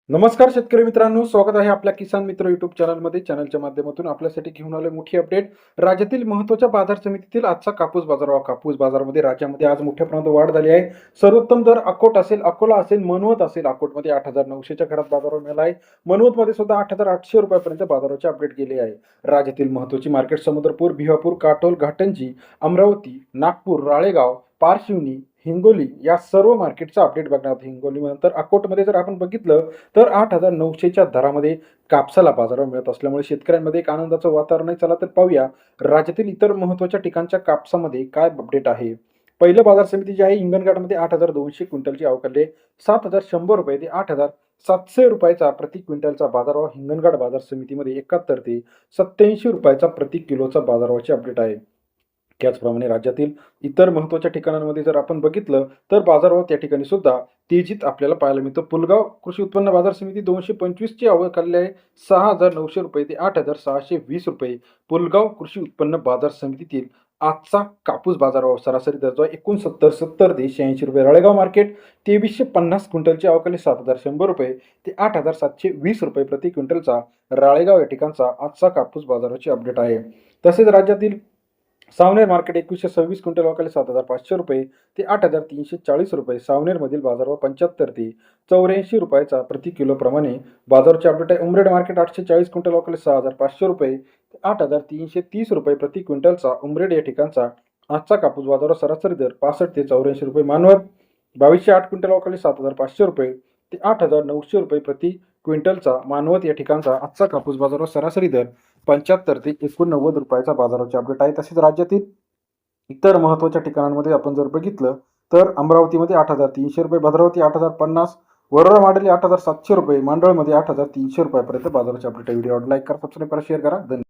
नमस्कार शेतकरी मित्रांनो, स्वागत आहे आपल्या किसान मित्र युट्यूब चॅनलमध्ये. चॅनलच्या माध्यमातून आपल्यासाठी घेऊन आलोय मोठी अपडेट. राज्यातील महत्त्वाच्या बाजार समितीतील आजचा कापूस बाजारभाव. कापूस बाजारामध्ये राज्यामध्ये आज मोठ्या प्रमाणात वाढ झाली आहे. सर्वोत्तम दर अकोट असेल, अकोला असेल, मनवत असेल. अकोटमध्ये 8,900च्या घरात बाजारभाव मिळाला आहे. मनवतमध्ये सुद्धा 8,800 रुपयापर्यंत बाजाराची अपडेट गेली आहे. राज्यातील महत्त्वाची मार्केट समुद्रपूर, भिवापूर, काटोल, घाटंजी, अमरावती, नागपूर, राळेगाव, पारशिवनी, हिंगोली या सर्व मार्केटचा अपडेट बघणार आहोत. हिंगोलीनंतर अकोटमध्ये जर आपण बघितलं तर 8,900च्या दरामध्ये कापसाला बाजारभाव मिळत असल्यामुळे शेतकऱ्यांमध्ये एक आनंदाचं वातावरण आहे. चला तर पाहूया राज्यातील इतर महत्त्वाच्या ठिकाणच्या कापसामध्ये काय अपडेट आहे. पहिलं बाजार समिती जी आहे हिंगणघाटमध्ये 8,200 क्विंटलची आवक 7,100 रुपये ते 8,700 रुपयाचा प्रति क्विंटलचा बाजारभाव हिंगणघाट बाजार समितीमध्ये 71 ते 87 रुपयाचा प्रति किलोचा बाजारभावाची अपडेट आहे. त्याचप्रमाणे राज्यातील इतर महत्त्वाच्या ठिकाणांमध्ये जर आपण बघितलं तर बाजारभाव त्या ठिकाणी सुद्धा तेजीत आपल्याला पाहायला मिळतं. पुलगाव कृषी उत्पन्न बाजार समिती 225ची आवक आलेली आहे 6,900 रुपये ते 8,620 रुपये. पुलगाव कृषी उत्पन्न बाजार समितीतील आजचा कापूस बाजारभाव सरासरी दर जो आहे 69,70 ते 86 रुपये. राळेगाव मार्केट 2350 क्विंटलची आवक 7,100 रुपये ते 8,720 रुपये प्रति क्विंटलचा राळेगाव या ठिकाणचा आजचा कापूस बाजाराची अपडेट आहे. तसेच राज्यातील सावनेर मार्केट 2126 क्विंटल वाकाले 7,500 रुपये ते 8,340 रुपये. सावनेरमधील बाजारभाव 75 ते 84 रुपयाचा प्रति किलो प्रमाणे बाजाराची अपडेट आहे. उमरेड मार्केट 840 क्विंटल वाकाले 6,500 रुपये ते 8,330 रुपये प्रति क्विंटलचा उमरेड या ठिकाणचा आजचा कापूस बाजार सरासरी दर 65 ते 84 रुपये. मानवत 2208 क्विंटल वाकाले 7,500 रुपये ते 8,900 रुपये प्रति क्विंटलचा मानवत या ठिकाणचा आजचा कापूस बाजार सरासरी दर 75 ते 89 रुपयाचा बाजाराची अपडेट आहे. तसेच राज्यातील इतर महत्त्वाच्या ठिकाणांमध्ये आपण जर बघितलं तर अमरावतीमध्ये 8,300 रुपये, भद्रावती 8,050, वरोरा माडली 8,700 रुपये, मांडळमध्ये 8,300 रुपयापर्यंत बाजाराची अपडेट आहे. व्हिडिओ लाईक करा, सबस्क्राईब करा, शेअर करा. धन्यवाद.